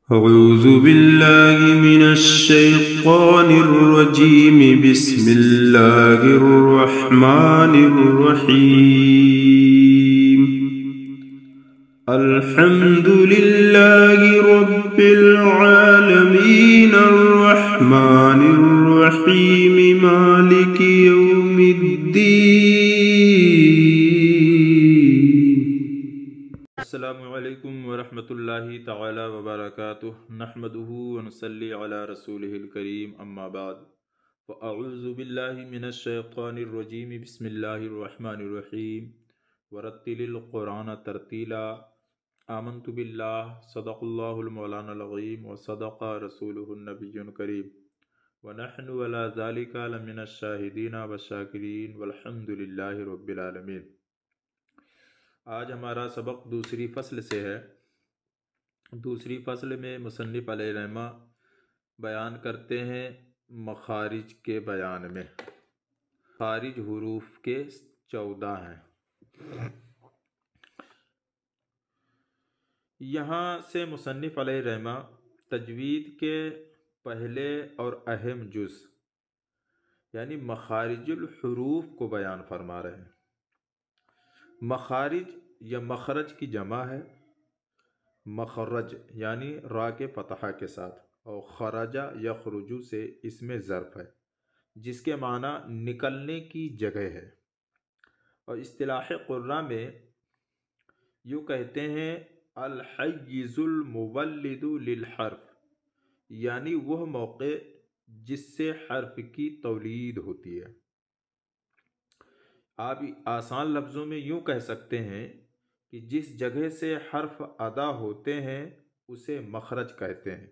अऊज़ु बिल्लाहि मिनश्शैतानिर्रजीम बिस्मिल्लाहिर्रहमानिर्रहीम। अल्हम्दुलिल्लाहि रब्बिल आलमीन अर्रहमानिर्रहीम मालिकि यौमिद्दीन। अस्सलामुअलैकुम वरहमतुल्लाहि तआला वबरकातुहु नहमदुहु व नुसल्ली अला रसूलिहिल करीम अम्मा बाद फ़अऊज़ु बिल्लाहि मिनश्शैतानिर रजीम बिस्मिल्लाहिर रहमानिर रहीम वरत्तिलिल कुरान तरतीला आमन्तु बिल्लाह सदक़ल्लाहुल मौलानाल अज़ीम व सदक़ रसूलुहुन नबियुल करीम व नहनु अला ज़ालिका लमिनश शाहिदीन व शाकिरीन वल्हम्दुलिल्लाहि रब्बिल आलमीन। आज हमारा सबक दूसरी फ़स्ल से है। दूसरी फ़स्ल में मुसन्निफ़ अलैहिर्रहमा बयान करते हैं मखारिज के बयान में। खारिज हुरूफ के 14 हैं। यहाँ से मुसन्निफ़ अलैहिर्रहमा तजवीद के पहले और अहम जुज़ यानी मखारिजुल हुरूफ को बयान फरमा रहे हैं। मखारिज या मखरज की जमा है मखरज यानी रा के फतहा के साथ, और खराजा या खरुजू से इसमें ज़र्फ़ है जिसके माना निकलने की जगह है। और इस्तिलाह कुर्रा में यूँ कहते हैं अल हय्यिज़ुल मुवल्लिदु लिल हर्फ, यानी वह मौके जिससे हर्फ की तौलीद होती है। आप आसान लफ्ज़ों में यूँ कह सकते हैं कि जिस जगह से हर्फ अदा होते हैं उसे मखरज कहते हैं।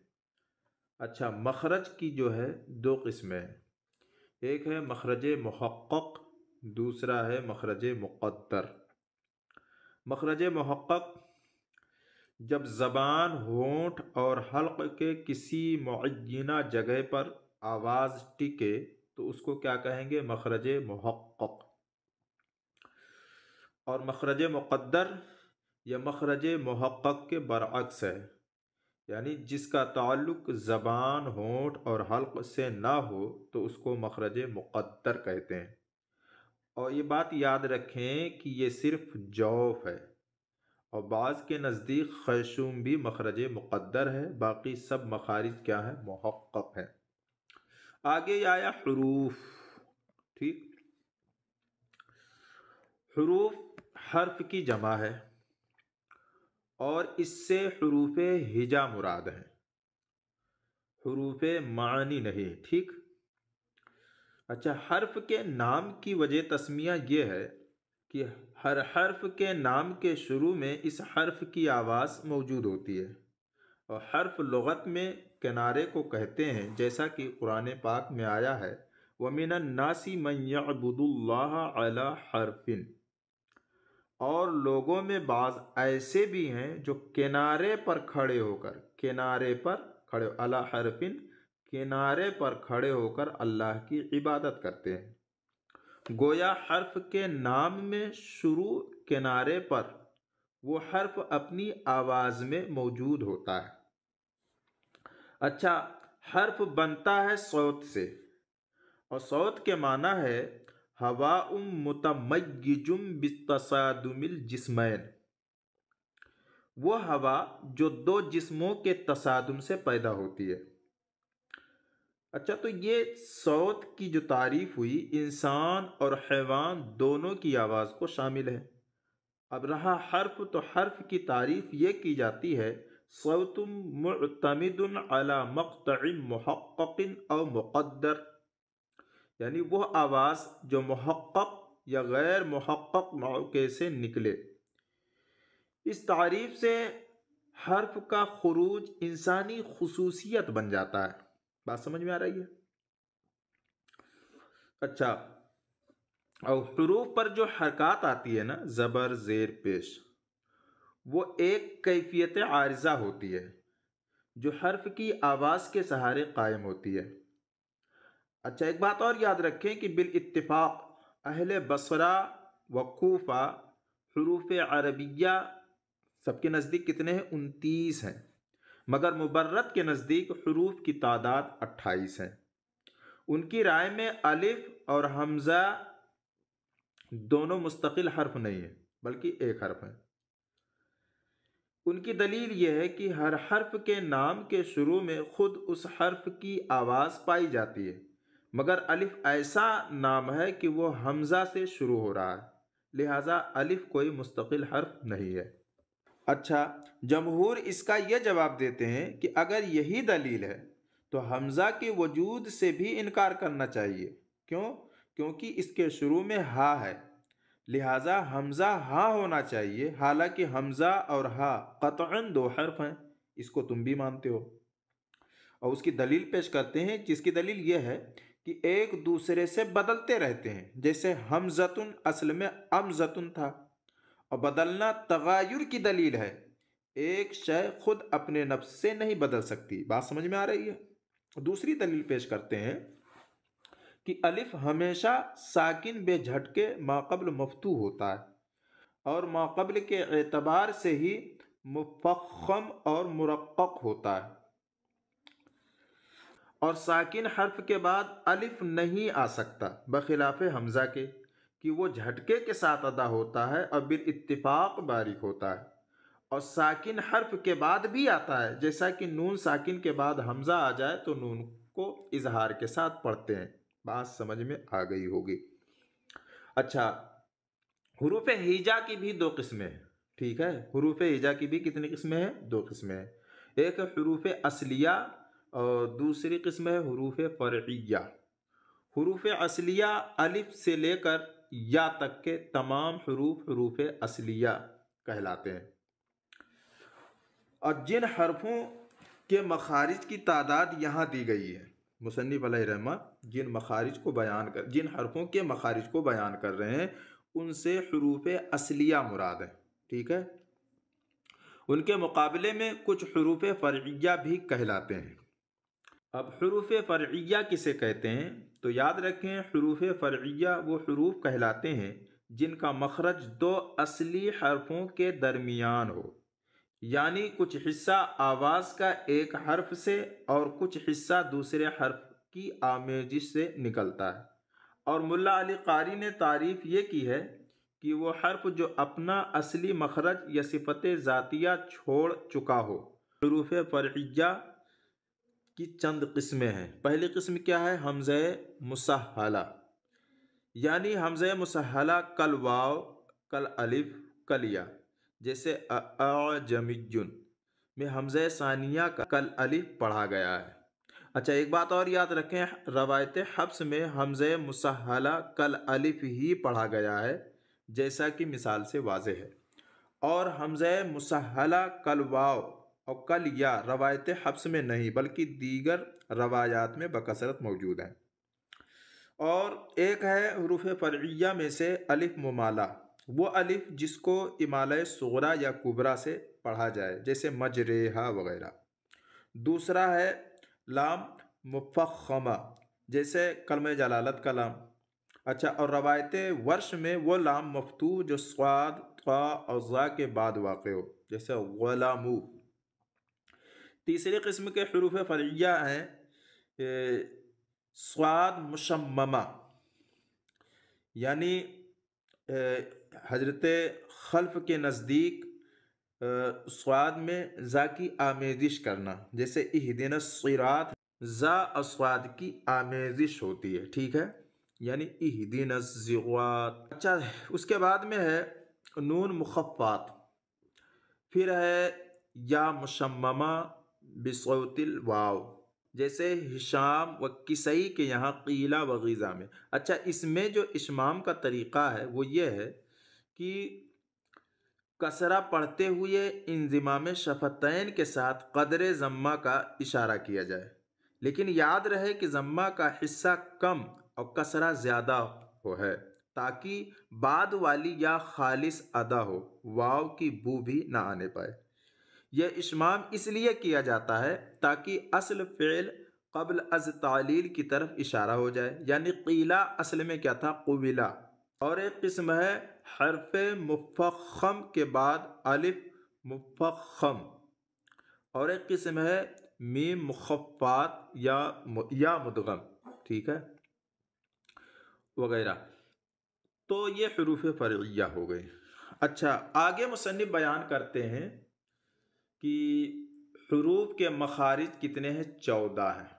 अच्छा, मखरज की जो है दो किस्में हैं, एक है मखरज मुहक्कक, दूसरा है मखरज मुक़द्दर। मखरज मुहक्कक जब ज़बान, होंठ और हल्क़ के किसी मुअय्यना जगह पर आवाज़ टिके तो उसको क्या कहेंगे? मखरज मुहक्कक। और मखरज मुक़द्दर या मखरज मुहक्कक के बरअक्स है, यानी जिसका ताल्लुक़ ज़बान, होंठ और हल्क़ से ना हो तो उसको मखरज मुक़द्दर कहते हैं। और ये बात याद रखें कि ये सिर्फ जौफ़ है, और बाज़ के नज़दीक खैशूम भी मखरज मुक़द्दर है, बाकी सब मखारिज क्या है? मुहक्कक है। आगे आया हुरूफ। ठीक, हुरूफ हर्फ की जमा है और इससे हुरूफ हिजा मुराद है, हुरूफ मानी नहीं। ठीक। अच्छा, हर्फ के नाम की वजह तस्मिया ये है कि हर हर्फ के नाम के शुरू में इस हर्फ की आवाज़ मौजूद होती है, और हर्फ लुगत में किनारे को कहते हैं, जैसा कि कुरान पाक में आया है वमिनन नासी मन यअबुदुल्लाह अला हर्फिन, और लोगों में बाज़ ऐसे भी हैं जो किनारे पर खड़े होकर, किनारे पर खड़े, अला हरफिन किनारे पर खड़े होकर अल्लाह की इबादत करते हैं। गोया हर्फ के नाम में शुरू किनारे पर वो हर्फ अपनी आवाज़ में मौजूद होता है। अच्छा, हर्फ बनता है सौत से, और सौत के माना है हवाउम मुतमय्यिजुम बितसादुमिल जिस्मैन, वो हवा जो दो जिस्मों के तसादुम से पैदा होती है। अच्छा, तो ये सौत की जो तारीफ हुई इंसान और हैवान दोनों की आवाज़ को शामिल है। अब रहा हर्फ, तो हर्फ की तारीफ ये की जाती है सौतुम मुअतमिदुन अला मक़तइम मुहक्ककिन औ मुक़द्दर, यानी वह आवाज़ जो मुहक्कक या गैर मुहक्कक मौके से निकले। इस तारीफ से हर्फ का खुरूज इंसानी खुसूसियत बन जाता है। बात समझ में आ रही है? अच्छा, और हुरूफ पर जो हरकत आती है ना, ज़बर, ज़ेर, पेश, वो एक कैफियत आरिज़ा होती है जो हर्फ की आवाज़ के सहारे कायम होती है। अच्छा, एक बात और याद रखें कि बिल इत्तिफाक अहले बसरा व कूफा हुरूफ अरबिया सबके नज़दीक कितने हैं? 29 हैं। मगर मुबर्रत के नज़दीक हरूफ की तादाद 28 है। उनकी राय में अलिफ और हमज़ा दोनों मुस्तकिल हर्फ नहीं है बल्कि एक हर्फ है। उनकी दलील यह है कि हर हर्फ के नाम के शुरू में खुद उस हर्फ की आवाज़ पाई जाती है, मगर अलिफ ऐसा नाम है कि वो हमज़ा से शुरू हो रहा है, लिहाजा अलिफ कोई मुस्तकिल हर्फ नहीं है। अच्छा, जमहूर इसका यह जवाब देते हैं कि अगर यही दलील है तो हमज़ा के वजूद से भी इनकार करना चाहिए। क्यों? क्योंकि इसके शुरू में हा है, लिहाजा हमज़ा हा होना चाहिए, हालांकि हमज़ा और हा क़त्अन दो हर्फ हैं। इसको तुम भी मानते हो। और उसकी दलील पेश करते हैं, जिसकी दलील यह है कि एक दूसरे से बदलते रहते हैं। जैसे हमज़तुन असल में अमज़तुन था, और बदलना तगायुर की दलील है। एक शय खुद अपने नफ्स से नहीं बदल सकती। बात समझ में आ रही है? दूसरी दलील पेश करते हैं कि अलिफ हमेशा साकिन बेझटके माक़ब्ल मफ्तू होता है, और माक़ब्ल के एतबार से ही मुफ़ख्ख़म और मुरक़्क़क़ होता है, और साकिन हर्फ के बाद अलिफ नहीं आ सकता, बखिलाफ़े हमज़ा के कि वो झटके के साथ अदा होता है और बिल इत्तिफ़ाक़ बारिक होता है। और साकिन हर्फ के बाद भी आता है, जैसा कि नून साकिन के बाद हमज़ा आ जाए तो नून को इजहार के साथ पढ़ते हैं। बात समझ में आ गई होगी। अच्छा, हुरूफ हिजा की भी दो किस्में हैं। ठीक है, हुरूफ हिजा की भी कितनी किस्में हैं? दो किस्में हैं। एक है हुरूफ असलिया और दूसरी किस्म है हुरूफ फ़रइया। हुरूफ असलिया अलिफ से लेकर या तक के तमाम हुरूफ असलिया कहलाते हैं। और जिन हरफों के मखारिज की तादाद यहाँ दी गई है, मुसन्निफ़ अलैहिर्रहमत जिन हरफों के मखारिज को बयान कर रहे हैं, उनसे हुरूफ असलिया मुराद है। ठीक है, उनके मुकाबले में कुछ हुरूफ फ़रइया भी कहलाते हैं। अब हुरूफ फ़रइया किसे कहते हैं? तो याद रखें, हुरूफ फ़रइया वो हुरूफ कहलाते हैं जिनका मखरज दो असली हरफों के दरमियान हो, यानी कुछ हिस्सा आवाज़ का एक हर्फ से और कुछ हिस्सा दूसरे हर्फ की आमेजिश से निकलता है। और मुल्ला अली कारी ने तारीफ ये की है कि वो हर्फ जो अपना असली मखरज या सिफत ज़ातिया छोड़ चुका हो। हुरूफ फ़रइया की चंद किस्में हैं। पहली किस्म क्या है? हमज़े मुसहला, यानी हमज़े मुसहला कल वाव, कल अलिफ, कल या। जैसे अजमियुन में हमज़े सानिया का कल अलिफ पढ़ा गया है। अच्छा, एक बात और याद रखें, रवायत हफ्स में हमज़े मुसहला कल अलिफ ही पढ़ा गया है, जैसा कि मिसाल से वाज़े है। और हमज़े मुसहला कल वाव और कल या रवायत हफ्स में नहीं बल्कि दीगर रवायात में बकसरत मौजूद है। और एक है हुरूफ फ़रइया में से अलिफ मुमाला, वो अलिफ जिसको इमाला सुगरा या कुबरा से पढ़ा जाए, जैसे मजरेहा वगैरह। दूसरा है लाम मुफ़ख्ख़मा, जैसे कलमे जलालत का लाम। अच्छा, और रवायत वर्ष में वो लाम मफ्तू जो स्वाद क़ा और ज़ा के बाद वाक़ हो, जैसे ग़ुलामू। तीसरी किस्म के हुरूफ फ़रइया हैं स्वाद मुशम्ममा, यानी हजरत खल्फ के नज़दीक स्वाद में ज़ा की आमेजिश करना, जैसे इहदिना सिरात, ज़ा अस्वाद की आमेजिश होती है। ठीक है, यानी इहदिना सिरात। अच्छा, उसके बाद में है नून मुखफ़्फ़ात, फिर है या मुशम्ममा बिसौतिल वाव, जैसे हिशाम व किसई के यहाँ क़ीला व ग़ीज़ा में। अच्छा, इसमें जो इशमाम का तरीक़ा है वो ये है कि कसरा पढ़ते हुए इंज़िमाम शफ़तैन के साथ क़दरे ज़म्मा का इशारा किया जाए, लेकिन याद रहे कि ज़म्मा का हिस्सा कम और कसरा ज़्यादा हो है, ताकि बाद वाली या खालिस अदा हो, वाव की बू भी ना आने पाए। यह इशमाम इसलिए किया जाता है ताकि असल फ़ेल क़ब्ल अज़ तालील की तरफ इशारा हो जाए, यानी क़ीला असल में क्या था? क़ुबिला। और एक किस्म है हर्फ़ मुफ़ख्ख़म के बाद अलिफ मुफ़ख्ख़म, और एक किस्म है मीम मुखफ़्फ़ात या मुदगम, ठीक है, वगैरह। तो ये हरूफ फ़रइया हो गई। अच्छा, आगे मुसन्निफ़ बयान करते हैं कि हरूफ के मखारिज कितने हैं? 14 हैं।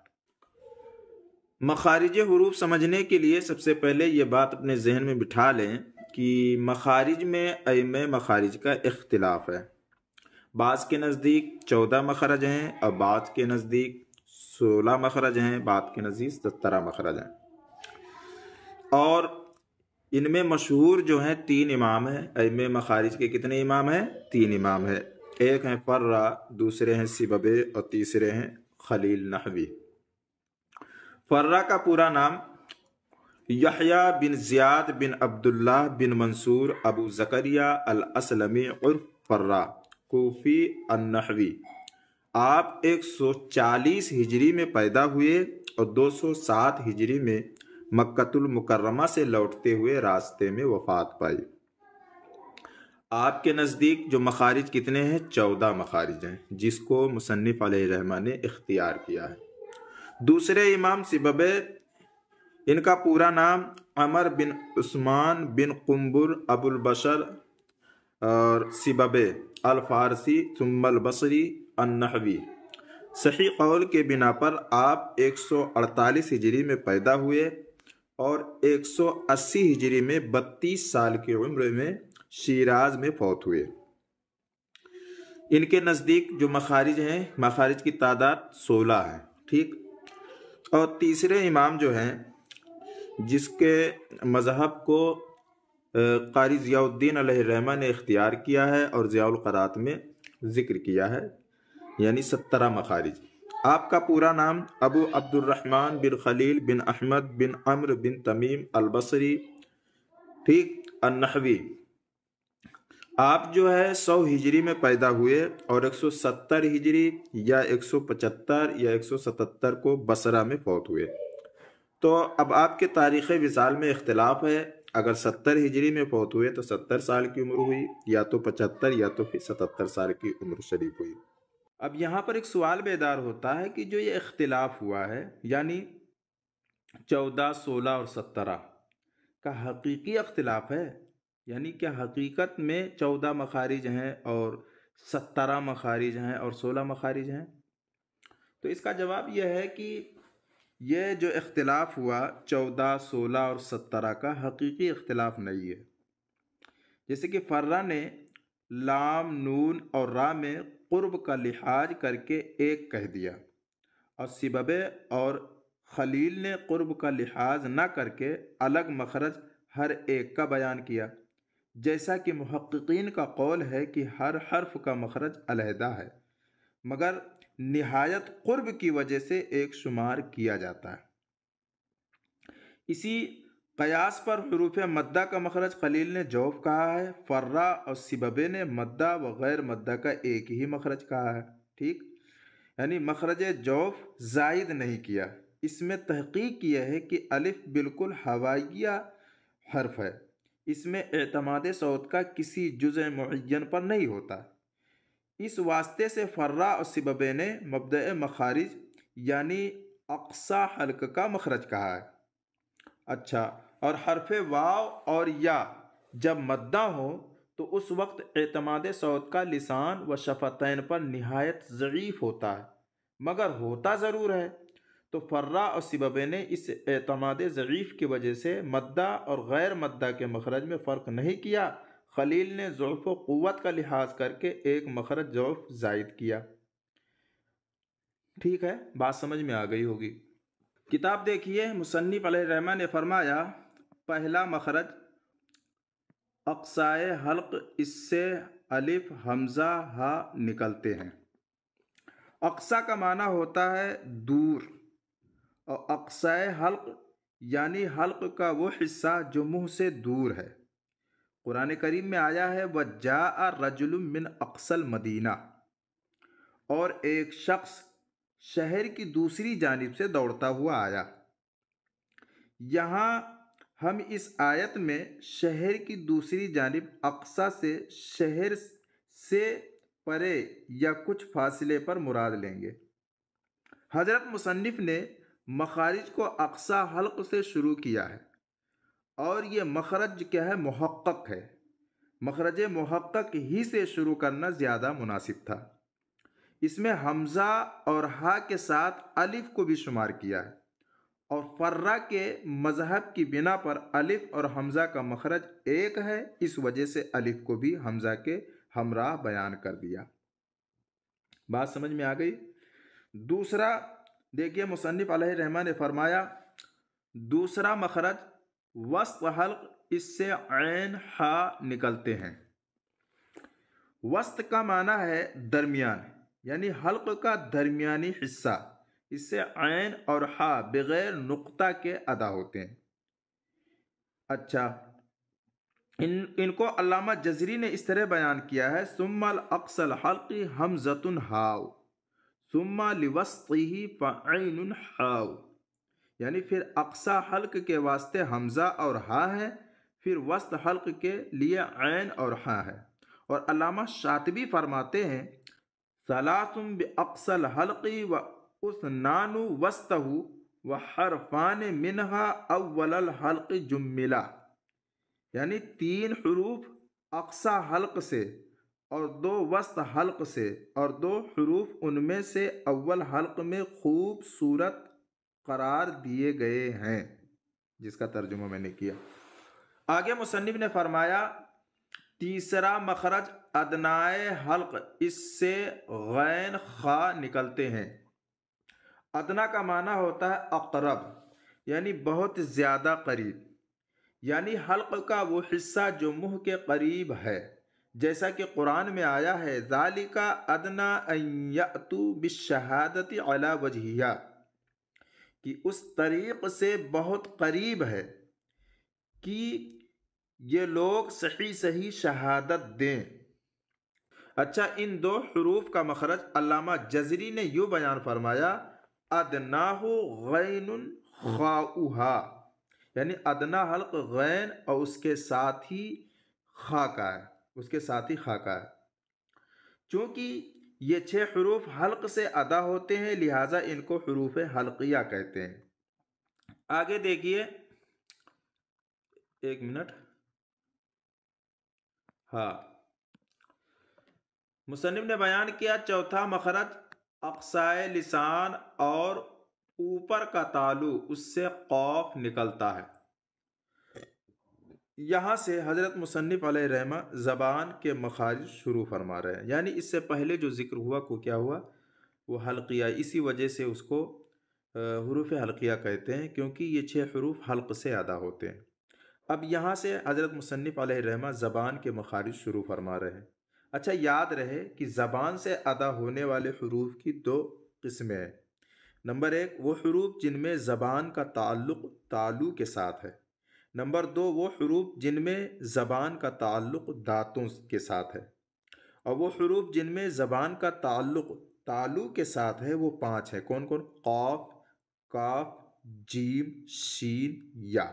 मखारिज हरूफ समझने के लिए सबसे पहले ये बात अपने जहन में बिठा लें कि मखारिज में अइम्मे मखारिज का इख्तिलाफ है। बाज़ के नज़दीक 14 मखरज हैं और बाज़ के नज़दीक 16 मखरज हैं, बाज़ के नज़दीक 17 मखरज हैं। और इनमें मशहूर जो हैं 3 इमाम हैं। अइम्मे मखारिज के कितने इमाम हैं? 3 इमाम हैं। एक हैं फर्रा, दूसरे हैं सिबबे और तीसरे हैं खलील नहवी। फर्रा का पूरा नाम यहया बिन ज़ियाद बिन अब्दुल्लाह बिन मंसूर अबू ज़करिया अल असलमी उर्फ फर्रा, कूफ़ी अन्नहवी। आप 140 हिजरी में पैदा हुए और 207 हिजरी में मक्कतुल मुकर्रमा से लौटते हुए रास्ते में वफ़ात पाई। आपके नज़दीक जो मखारिज कितने हैं? 14 मखारिज हैं, जिसको मुसन्निफ़ अलैहिर्रहमा ने इख्तियार किया है। दूसरे इमाम सिबबे, इनका पूरा नाम अमर बिन उस्मान बिन कुम्बुर अबुल बशर और सिबबे अल फारसी सुम्मल बसरी अन्नहवी। सही कौल के बिना पर आप 148 हिजरी में पैदा हुए और 180 हिजरी में 32 साल की उम्र में शिराज में फौत हुए। इनके नज़दीक जो मखारिज हैं, मखारिज की तादाद 16 है, ठीक। और तीसरे इमाम जो हैं, जिसके मज़हब को क़ारी ज़ियाउद्दीन अलैहिर्रहमा ने इख्तियार किया है और ज़ियाउल क़रात में ज़िक्र किया है, यानी 17 मखारिज। आपका पूरा नाम अबू अब्दुर्रहमान बिन खलील बिन अहमद बिन अम्र बिन तमीम अल बसरी, ठीक, अन्नहवी। आप जो है 100 हिजरी में पैदा हुए और 170 हिजरी या 175 या 177 को बसरा में फौत हुए। तो अब आपके तारीख़ विसाल में इख्तिलाफ है। अगर 70 हिजरी में फौत हुए तो 70 साल की उम्र हुई, या तो 75 या तो फिर 77 साल की उम्र शरीफ हुई। अब यहाँ पर एक सवाल बेदार होता है कि जो ये इख्तिलाफ हुआ है, यानी 14, 16 और 17 का हकीकी इख्तिलाफ है, यानी क्या हकीकत में 14 मखारिज हैं और 17 मखारिज हैं और 16 मखारिज हैं? तो इसका जवाब यह है कि यह जो इख्तिलाफ हुआ 14, 16 और 17 का हकीकी इख्तिलाफ नहीं है। जैसे कि फर्रा ने लाम, नून और रा में कुर्ब का लिहाज करके एक कह दिया और सिबबे और खलील ने कुर्ब का लिहाज न करके अलग मखरज हर एक का बयान किया। जैसा कि मुहक्किकीन का कौल है कि हर हर्फ का मखरज अलहदा है, मगर निहायत कुर्ब की वजह से एक शुमार किया जाता है। इसी कयास पर हुरूफ मद्दा का मखरज खलील ने जौफ कहा है। फर्रा और सिबबे ने मद्दा व गैर मद्दा का एक ही मखरज कहा है, ठीक, यानी मखरज जौफ जायद नहीं किया। इसमें तहकीक यह है कि अलिफ बिल्कुल हवाइया हर्फ है, इसमें एतमाद सौत का किसी जुज़ मुअय्यन पर नहीं होता। इस वास्ते से फर्रा और सिबबे ने मब्दअ मखारिज यानी अक्सा हल्क का मखरज कहा है। अच्छा, और हरफ वाव और या जब मद्दा हो तो उस वक्त एतमाद सौत का लिसान व शफतैन पर निहायत ज़ईफ़ होता है, मगर होता ज़रूर है। तो फर्रा और सिबबे ने इस एतमाद ज़ईफ़ की वजह से मद्दा और गैर मद्दा के मखरज में फ़र्क नहीं किया। खलील ने ज़ुअफ़ व क़ुव्वत का लिहाज करके एक मखरज ज़ौफ़ ज़ायद किया। ठीक है, बात समझ में आ गई होगी। किताब देखिए, मुसन्निफ़ अलैहिर्रहमा ने फरमाया, पहला मखरज अक्साए हल्क, इससे अलिफ हमज़ा हा निकलते हैं। अक्सा का माना होता है दूर, और अक्साए हल्क यानी हल्क का वो हिस्सा जो मुंह से दूर है। कुरान करीम में आया है, वज्जाअ रजुलुम मिन अक्सल मदीना, और एक शख्स शहर की दूसरी जानिब से दौड़ता हुआ आया। यहाँ हम इस आयत में शहर की दूसरी जानिब अक्सा से शहर से परे या कुछ फासले पर मुराद लेंगे। हजरत मुसन्निफ ने मखारिज को अक्सा हल्क से शुरू किया है और ये मखरज क्या है, मुहक्कक है। मखरज मुहक्कक ही से शुरू करना ज़्यादा मुनासिब था। इसमें हमज़ा और हा के साथ अलिफ को भी शुमार किया है और फर्रा के मजहब की बिना पर अलिफ और हमज़ा का मखरज एक है, इस वजह से अलिफ को भी हमज़ा के हमराह बयान कर दिया। बात समझ में आ गई। दूसरा देखिए, मुसन्निफ अलैहिर्रहमा ने फरमाया दूसरा मखरज वस्त हल्क, इससे ऐन हा निकलते हैं। वस्त का माना है दरमियान, यानी हल्क का दरमियानी हिस्सा। इससे ऐन और हा बगैर नुक्ता के अदा होते हैं। अच्छा, इनको अल्लामा जज़री ने इस तरह बयान किया है, सुम्मल अक्सल हल्की हमज़तुन हाव सुम्मा लिवस्तिही फ़अइनुन हाव, यानी फिर अक्सा हल्क के वास्ते हमज़ा और हा है, फिर वस्त हल्क के लिए ऐन और हा है। और अल्लामा शातिबी फरमाते हैं, सलासुम बिअक्सल हल्की व उसनानु वस्तहु व हरफान मिनहा अव्वलल हल्क जुम्मिला, यानी 3 हरूफ अक्सा हल्क से और 2 वस्त हल्क से और 2 हरूफ उनमें से अव्वल हल्क में खूबसूरत करार दिए गए हैं, जिसका तर्जुमा मैंने किया। आगे मुसन्निफ ने फरमाया तीसरा मखरज अदनाए हल्क, इससे गैन खा निकलते हैं। अदना का माना होता है अकरब, यानी बहुत ज़्यादा करीब, यानी हल्क का वो हिस्सा जो मुंह के करीब है। जैसा कि कुरान में आया है, ज़ालिका अदना अन यअतू बिश्शहादति अला वजहिहा, कि उस तरीक़ से बहुत करीब है कि ये लोग सही सही शहादत दें। अच्छा, इन 2 हरूफ का मखरज अल्लामा जज़री ने यूँ बयान फरमाया, अदनाहु गैनुन खाउहा, यानी अदना हल्क गैन और उसके साथ ही खा का है, उसके साथ ही खा का है। चूँकि ये 6 हरूफ हल्क से अदा होते हैं, लिहाजा इनको हरूफ हल्किया कहते हैं। आगे देखिए, 1 मिनट। हाँ, मुसन्निफ ने बयान किया चौथा मखरज अक्साए लिसान और ऊपर का तालु, उससे कौफ निकलता है। यहाँ से हज़रत मुसन्निफ अलैहिर्रहमा ज़बान के मखारिज शुरू फरमा रहे हैं, यानी इससे पहले जो ज़िक्र हुआ को क्या हुआ, वो हल्किया, इसी वजह से उसको हरूफ हल्किया कहते हैं, क्योंकि ये 6 हरूफ हल्क से अदा होते हैं। अब यहाँ से हज़रत मुसन्निफ अलैहिर्रहमा ज़बान के मखारिज शुरू फरमा रहे हैं। अच्छा, याद रहे कि ज़बान से अदा होने वाले हरूफ की 2 किस्में हैं। नंबर 1 वो हरूफ जिनमें ज़बान का ताल्लुक़ तालु के साथ है। नंबर 2 वो हरूफ जिनमें ज़बान का ताल्लुक़ दाँतों के साथ है। और वो हरूफ जिनमें ज़बान का ताल्लुक़ तालु के साथ है, वो 5 है। कौन कौन? क़ाफ, काफ, जीम, शीन, या।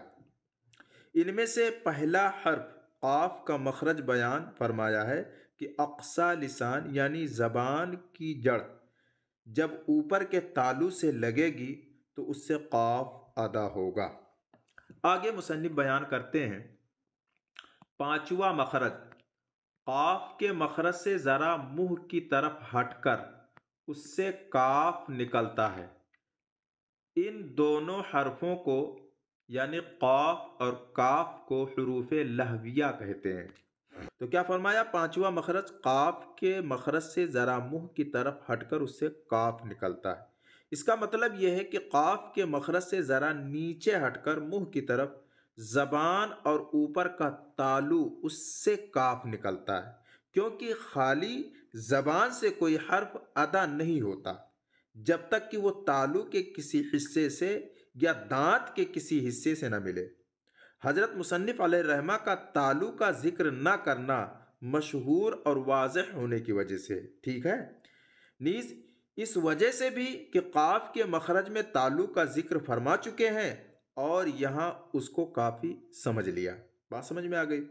इनमें से पहला हर्फ क़ाफ का मखरज बयान फरमाया है कि अक्सा लिसान, यानी ज़बान की जड़ जब ऊपर के तालु से लगेगी तो उससे क़ाफ अदा होगा। आगे मुसन्निफ बयान करते हैं पांचवा मखरज क़ाफ के मखरज से ज़रा मुंह की तरफ हटकर उससे काफ निकलता है। इन दोनों हरफों को यानी क़ाफ और काफ को हुरूफ लहविया कहते हैं। तो क्या फरमाया, पांचवा मखरज काफ के मखरज से ज़रा मुंह की तरफ हटकर उससे काफ निकलता है। इसका मतलब यह है कि काफ के मखरज से ज़रा नीचे हटकर मुंह की तरफ ज़बान और ऊपर का तालु, उससे काफ निकलता है, क्योंकि खाली ज़बान से कोई हर्फ अदा नहीं होता जब तक कि वो तालु के किसी हिस्से से या दांत के किसी हिस्से से न मिले। हज़रत मुसन्निफ अलैहिर्रहमा का तालु का जिक्र न करना मशहूर और वाज़ेह होने की वजह से, ठीक है, नीज़ इस वजह से भी कि क़ाफ के मखरज में तालु का जिक्र फरमा चुके हैं और यहाँ उसको काफ़ी समझ लिया। बात समझ में आ गई।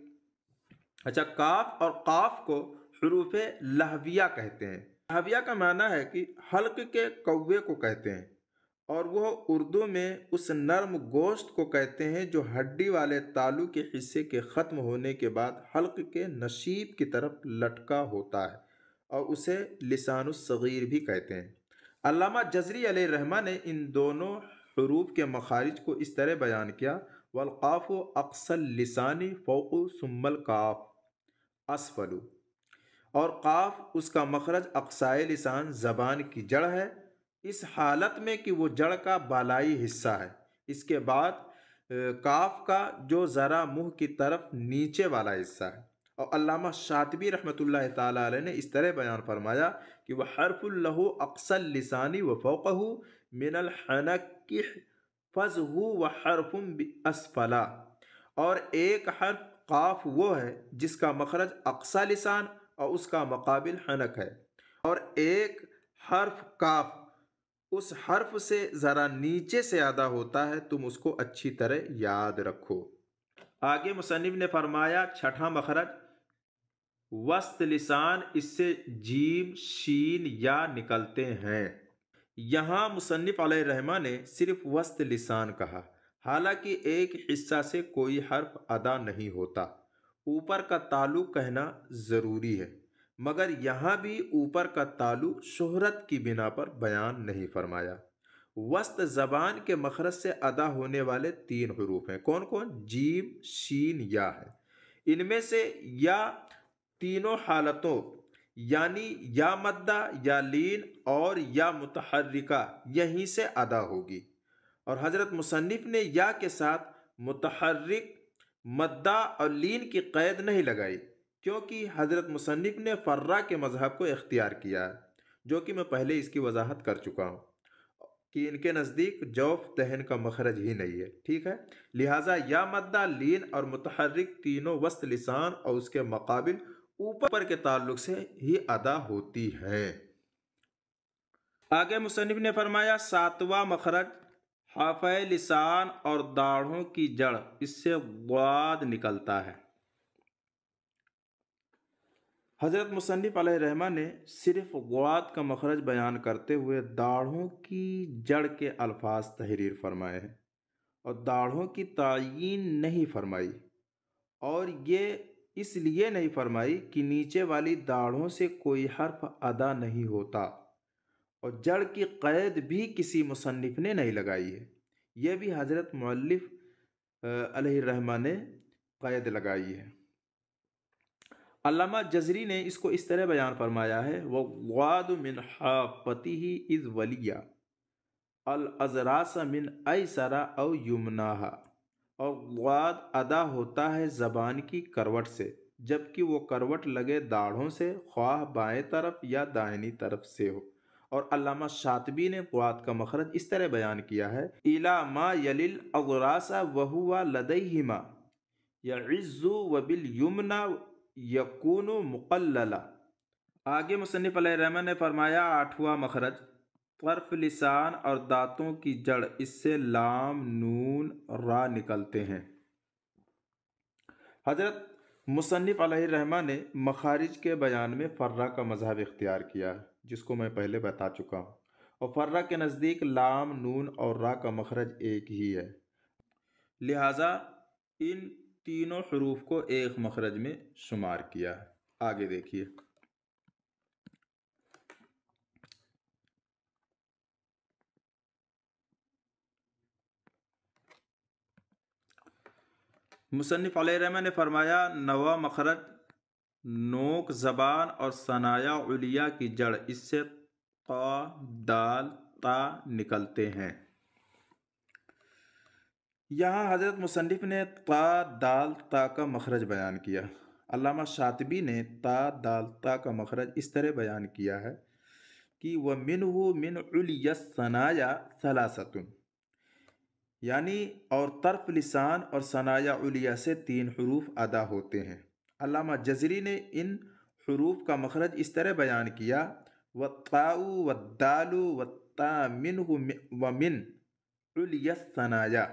अच्छा, काफ और काफ को हरूफ लहविया कहते हैं। लहविया का माना है कि हल्क के कौवे को कहते हैं, और वह उर्दू में उस नर्म गोश्त को कहते हैं जो हड्डी वाले तालू के हिस्से के ख़त्म होने के बाद हल्क के नशीब की तरफ लटका होता है, और उसे लिसानुस सगीर भी कहते हैं। अल्लामा जज़री अलैहिर्रहमा ने इन दोनों हरूफ के मखारिज को इस तरह बयान किया, वल्क़ाफ़ु अक़सल लिसानी फ़ौक़ु सुम्मल काफ़ असफलु, और काफ उसका मखरज अक्साए लिसान ज़बान की जड़ है, इस हालत में कि वो जड़ का बालाई हिस्सा है, इसके बाद काफ का जो ज़रा मुंह की तरफ नीचे वाला हिस्सा है। और अल्लामा शातिबी रहमतुल्लाह ताला अलैह ने इस तरह बयान फरमाया कि वह हर्फुल लहू अक्सल लिसानी व फ़ौक़हु मिनल हनकिह फ़ज़हु व हर्फुम बि असफला, और एक हर्फ काफ वो है जिसका मखरज अक्सा लिसान और उसका मुकाबिल हनक है, और एक हर्फ काफ उस हर्फ से ज़रा नीचे से अदा होता है, तुम उसको अच्छी तरह याद रखो। आगे मुसन्निफ ने फरमाया छठा मखरज वस्त लिसान, इससे जीम शीन या निकलते हैं। यहाँ मुसन्निफ अलैहिर्रहमा ने सिर्फ वस्त लिसान कहा, हालांकि एक हिस्सा से कोई हर्फ अदा नहीं होता। ऊपर का तालु कहना ज़रूरी है, मगर यहाँ भी ऊपर का तालु शोहरत की बिना पर बयान नहीं फरमाया। वस्त ज़बान के मखरज से अदा होने वाले तीन हरूफ हैं। कौन कौन? जीम शीन या है। इनमें से या तीनों हालतों यानी या मद्दा या लीन और या मुतहर्रिका यहीं से अदा होगी, और हज़रत मुसन्निफ ने या के साथ मुतहर्रिक, मद्दा और लीन की क़ैद नहीं लगाई, क्योंकि हज़रत मुसन्निफ ने फ़र्रा के मज़हब को इख्तियार किया है, जो कि मैं पहले इसकी वजाहत कर चुका हूँ कि इनके नज़दीक जौफ दहन का मखरज ही नहीं है। ठीक है, लिहाजा या मद्दा, लीन और मुतहर्रिक तीनों वस्त लिसान और उसके मुकाबिल ऊपर के ताल्लुक से ही अदा होती हैं। आगे मुसन्निफ ने फरमाया सातवां मखरज हाफ़े लिसान और दाढ़ों की जड़, इससे ग्वाद निकलता है। हज़रत मुसन्निफ अलैहिर्रहमा ने सिर्फ ग्वाद का मखरज बयान करते हुए दाढ़ों की जड़ के अल्फाज तहरीर फरमाए हैं, और दाढ़ों की तायीन नहीं फरमाई, और ये इसलिए नहीं फरमाई कि नीचे वाली दाढ़ों से कोई हर्फ अदा नहीं होता, और जड़ की क़ैद भी किसी मुसन्निफ ने नहीं लगाई है। यह भी हज़रत मुअल्लिफ अलैहिर्रहमा ने क़ैद लगाई है। अल्लामा जज़री ने इसको इस तरह बयान फरमाया है, वह ग्वाद मिन हाफ़तिही इज़ वलिया अल अज़रास मिन ऐसरा औ युमनाहा, और ग्वाद अदा होता है ज़बान की करवट से, जबकि वो करवट लगे दाढ़ों से, ख्वाह बाएं तरफ या दाहिनी तरफ से हो। और अल्लामा शातिबी ने ग्वाद का मखरज इस तरह बयान किया है, इला मा यलिल अज़रासा वहुवा लदैहिमा यइज़्ज़ु व बिल युमना यकूनु मुक़ल्लला। आगे मुसन्निफ अलैहिर्रहमान ने फरमाया आठवां मखरज तर्फ लिसान और दांतों की जड़, इससे लाम नून रा निकलते हैं। हज़रत मुसन्निफ अलैहिर्रहमान ने मखारिज के बयान में फ़र्रा का मज़हब इख्तियार किया है, जिसको मैं पहले बता चुका हूँ, और फ़र्रा के नज़दीक लाम नून और रा का मखरज एक ही है, लिहाजा इन तीनों हरूफ को एक मखरज में शुमार किया है। आगे देखिए, मुसन्निफ अलैहिर्रहमान ने फरमाया नवा मखरज नोक ज़बान और सनाया उलिया की जड़, इससे ता दाल ता निकलते हैं। यहाँ हज़रत मुसन्निफ ने ता दाल ता का मखरज बयान किया। अल्लामा शातिबी ने ता दाल ता का मखरज इस तरह बयान किया है कि वह मिनहु मिन उलिया सनाया सलासतुन, यानी और तर्फ लिसान और सनाया उलिया से तीन हरूफ अदा होते हैं। अल्लामा जज़री ने इन हरूफ का मखरज इस तरह बयान किया, व ताउ व दालु व ता मिनहु व मिन उलिया सनाया,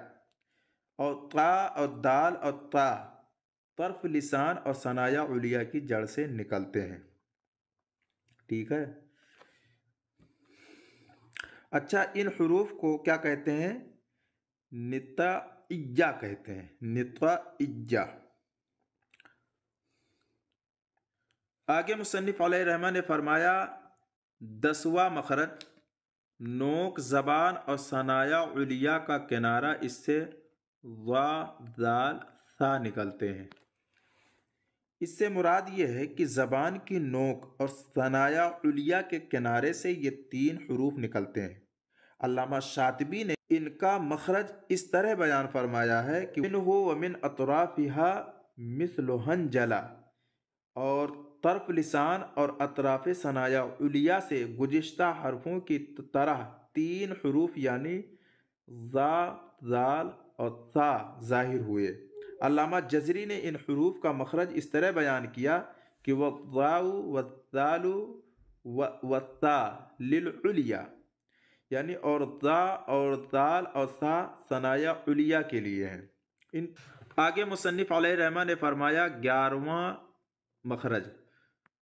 और ता और दाल और ता तर्फ लिसान और सनाया उलिया की जड़ से निकलते हैं। ठीक है। अच्छा, इन हरूफ को क्या कहते हैं? नित्इज्जा कहते हैं, नित्इज्जा। आगे मुसन्निफ अलैहि रहमान ने फरमाया 10वां मखरज, नोक जबान और सनाया उलिया का किनारा इससे वा दाल सा निकलते हैं। इससे मुराद ये है कि ज़बान की नोक और सनाया उलिया के किनारे से ये 3 हरूफ निकलते हैं। अल्लामा शातिबी ने इनका मखरज इस तरह बयान फरमाया है कि मिनहु व मिन अतराफिहा मिस्लु हंजला, और तरफ लिसान और अतराफ सनाया उलिया से गुज़िश्ता हरफों की तरह 3 हरूफ यानी ज़ा, ज़ाल और सा ज़ाहिर हुए। अल्लामा जज़री ने इन हरूफ का मखरज इस तरह बयान किया कि वज़्ज़ाउ वज़्ज़ालु वस्सा लिल उलिया, यानी और ज़ा और ज़ाल और सा सनाया उलिया के लिए हैं। इन आगे मुसन्निफ अलैहि रहमान ने फरमाया 11वां मखरज,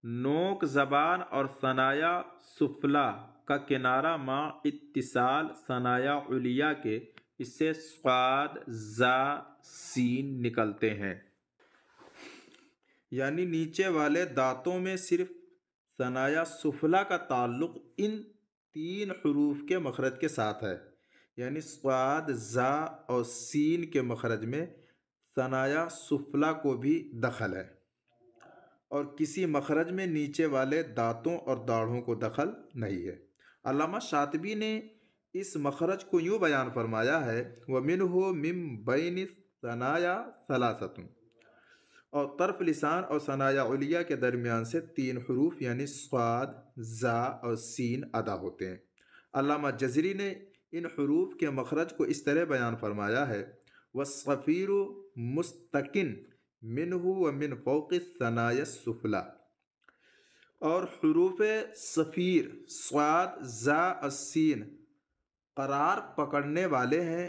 नोक ज़बान और सनाया सुफला का किनारा मा इत्तिसाल सनाया उलिया के, इससे स्वाद जा सीन निकलते हैं। यानी नीचे वाले दांतों में सिर्फ सनाया सुफला का ताल्लुक इन 3 हरूफ के मखरज के साथ है। यानी स्वाद, जा और सीन के मखरज में सनाया सुफला को भी दखल है, और किसी मखरज में नीचे वाले दांतों और दाढ़ों को दखल नहीं है। अल्लामा शातिबी ने इस मखरज को यूँ बयान फरमाया है, व मिनहु मिम बैनि सनाया सलासतुन, और तरफ लिसान और सनाया उलिया के दरमियान से 3 हरूफ यानी स्वाद, जा और सीन अदा होते हैं। अल्लामा जज़री ने इन हरूफ के मखरज को इस तरह बयान फरमाया है, वस्सफ़ीरु मुस्तकिन मिनहु व मिन फ़ौक़ि सनाया सुफला, और हरूफ सफ़ीर स्वाद, जा और सीन करार पकड़ने वाले हैं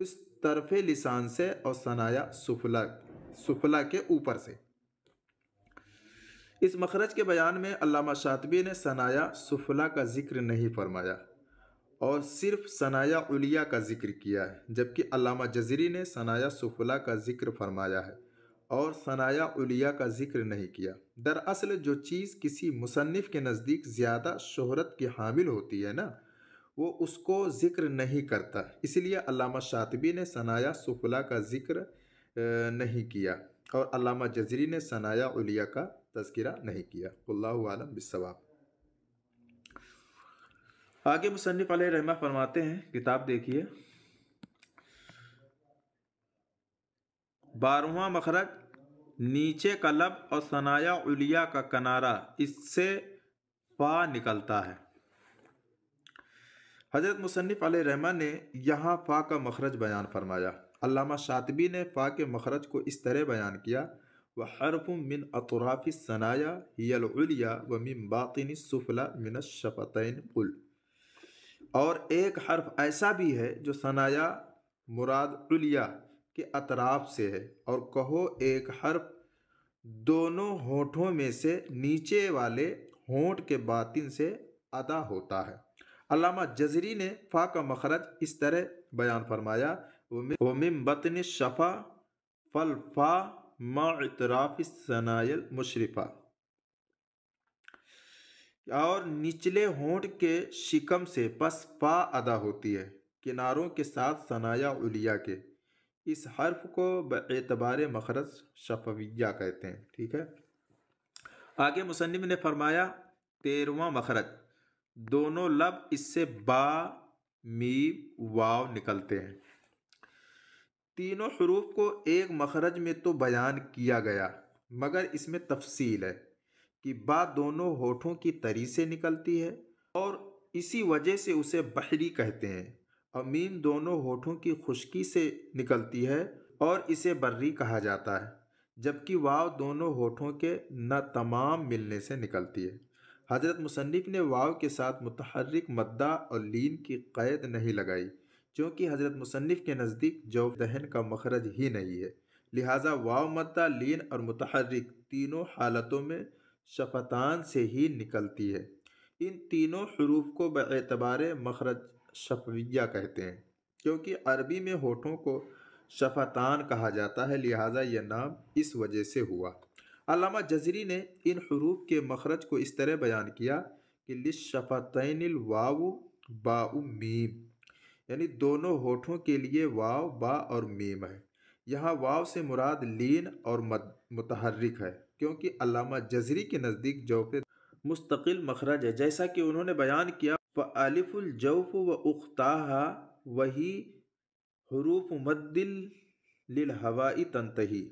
इस तरफ लिसान से और सनाया सुफला के ऊपर से। इस मखरज के बयान में अल्लामा शातिबी ने सनाया सुफला का जिक्र नहीं फरमाया और सिर्फ सनाया उलिया का जिक्र किया है, जबकि अल्लामा जज़री ने सनाया सुफला का जिक्र फरमाया है और सनाया उलिया का जिक्र नहीं किया। दरअसल जो चीज़ किसी मुसन्निफ़ के नज़दीक ज़्यादा शोहरत की हामिल होती है ना, वो उसको ज़िक्र नहीं करता, इसलिए अल्लामा शातिबी ने सनाया सुफला का ज़िक्र नहीं किया और अल्लामा जज़री ने सनाया उलिया का तज़किरा नहीं किया। वल्लाहु आलम बिस्सवाब। आगे मुसन्निफ़ अलैहि रहमा फरमाते हैं, किताब देखिए, 12वां मखरज, नीचे का लब और सनाया उलिया का किनारा इससे फा निकलता है। हज़रत मुसन्निफ़ अलैहि रहमा ने यहाँ फ़ा का मखरज बयान फरमाया। अल्लामा शातिबी ने फ़ा के मखरज को इस तरह बयान किया, व हरफ़ुम मिन अतराफ़ि सनाया हियल उलिया व मिन बातिनि सुफला मिन शफ़तैन कुल, और एक हर्फ ऐसा भी है जो सनाया मुराद उलिया के अतराफ से है, और कहो एक हर्फ दोनों होठों में से नीचे वाले होंठ के बातिन से अदा होता है। अल्लामा जज़री ने फ़ा का मखरज इस तरह बयान फरमाया, व मिन बतनि शफ़ा फल फ़ा मअतराफ़ि सनायल मुशरिफ़ा, और निचले होंठ के शिकम से पस फ़ा अदा होती है किनारों के साथ सनाया उलिया के। इस हर्फ को बेतबार मखरज शफ़विया कहते हैं। ठीक है। आगे मुसन्निफ़ ने फरमाया 13वां मखरज, दोनों लब इससे बा, मीम, वाव निकलते हैं। तीनों हरूफ को एक मखरज में तो बयान किया गया, मगर इसमें तफसील है कि बा दोनों होठों की तरी से निकलती है और इसी वजह से उसे बहरी कहते हैं, और मीम दोनों होठों की खुश्की से निकलती है और इसे बर्री कहा जाता है, जबकि वाव दोनों होठों के न तमाम मिलने से निकलती है। हज़रत मुसन्निफ़ ने वाव के साथ मुतहर्रिक मद्दा और लीन की क़ैद नहीं लगाई, क्योंकि हज़रत मुसन्निफ़ के नज़दीक जौफ़ दहन का मखरज ही नहीं है, लिहाजा वाव मद्दा, लीन और मुतहर्रिक तीनों हालतों में शफतान से ही निकलती है। इन तीनों हरूफ को बेएतबार मखरज शफविया कहते हैं, क्योंकि अरबी में होठों को शफतान कहा जाता है, लिहाजा यह नाम इस वजह से हुआ। अल्लामा जज़री ने इन हरूफ के मखरज को इस तरह बयान किया कि लिशफ़तैनिल वाव बाउ मीम, यानी दोनों होठों के लिए वाव बा और मीम है। यहाँ वाव से मुराद लीन और मुतहर्रिक है, क्योंकि अल्लामा जज़री के नज़दीक जौफ़ मुस्तकिल मखरज है, जैसा कि उन्होंने बयान किया फ़अलिफ़ुल जौफ़ व उख्ताहा वही हरूफ मद्दिल लिल हवाई तंतही।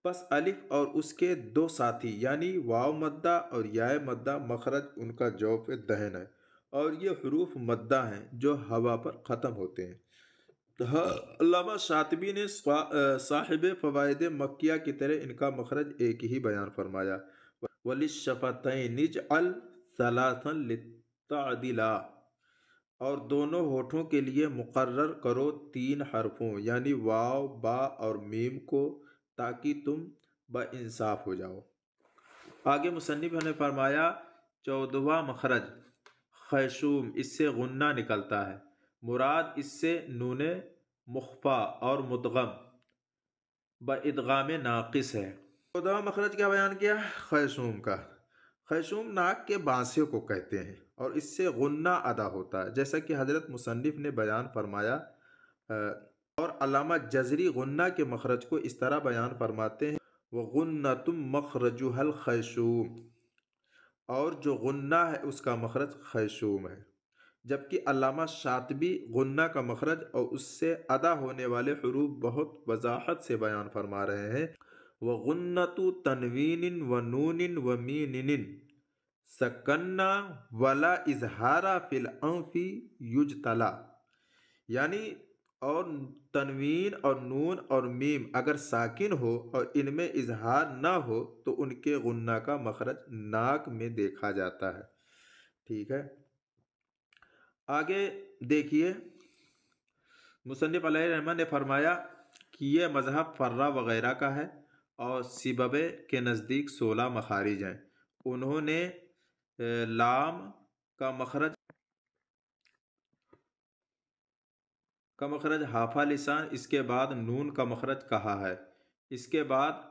बस अलिफ और उसके दो साथी यानी वाव मद्दा और याय मद्दा मखरज उनका जौफ दहन है, और ये हरूफ मद्दा हैं जो हवा पर ख़त्म होते हैं। अल्लामा शातिबी ने साहिब फ़वाइद मक्किया की तरह इनका मखरज एक ही बयान फरमाया, वलिशफ़तैनिज अल सलासन लित्तादिला, और दोनों होठों के लिए मुकर्रर करो तीन हरफों यानी वाव बा और मीम को, ताकि तुम बाइंसाफ हो जाओ। आगे मुसन्निफ ने फरमाया 14वां मखरज खैशूम, इससे गुन्ना निकलता है। मुराद इससे नूने मुख्फा और मुदगम ब इदगाम नाकिस है। 14वां मखरज क्या बयान किया? खैशूम का। खैशूम नाक के बांसे को कहते हैं और इससे गुन्ना अदा होता है, जैसा कि हज़रत मुसन्निफ ने बयान फरमाया। और अल्लामा जज़री गुन्ना के मखरज को इस तरह बयान फरमाते हैं, व गुन्नतुम मखरजुहल खैशूम, और जो गुन्ना है उसका मखरज खैशूम है। जबकि अल्लामा शातिबी गुन्ना का मखरज और उससे अदा होने वाले हरूफ बहुत वजाहत से बयान फरमा रहे हैं। व गुन्नतु तनवीनिन व नूनिन व मीनिन सकन्ना वला इजहारा फिल अंफी युजतला, यानी और तनवीन और नून और मीम अगर साकिन हो और इनमें इजहार ना हो तो उनके गुन्ना का मखरज नाक में देखा जाता है। ठीक है, आगे देखिए। मुसन्निफ अलैहिर्रहमान ने फरमाया कि यह मज़हब फ़र्रा वग़ैरह का है और सिबबे के नज़दीक 16 मखारिज हैं। उन्होंने लाम का मखरज हाफा लिसान, इसके बाद नून का मखरज कहा है, इसके बाद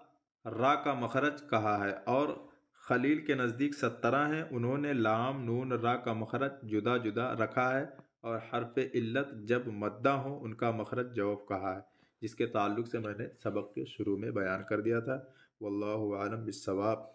रा का मखरज कहा है, और खलील के नज़दीक 17 हैं। उन्होंने लाम नून रा का मखरज जुदा जुदा रखा है, और हर्फ इल्लत जब मद्दा हो उनका मखरज जौफ कहा है, जिसके ताल्लुक़ से मैंने सबक के शुरू में बयान कर दिया था। वल्लाहु आलम बिस्सवाब।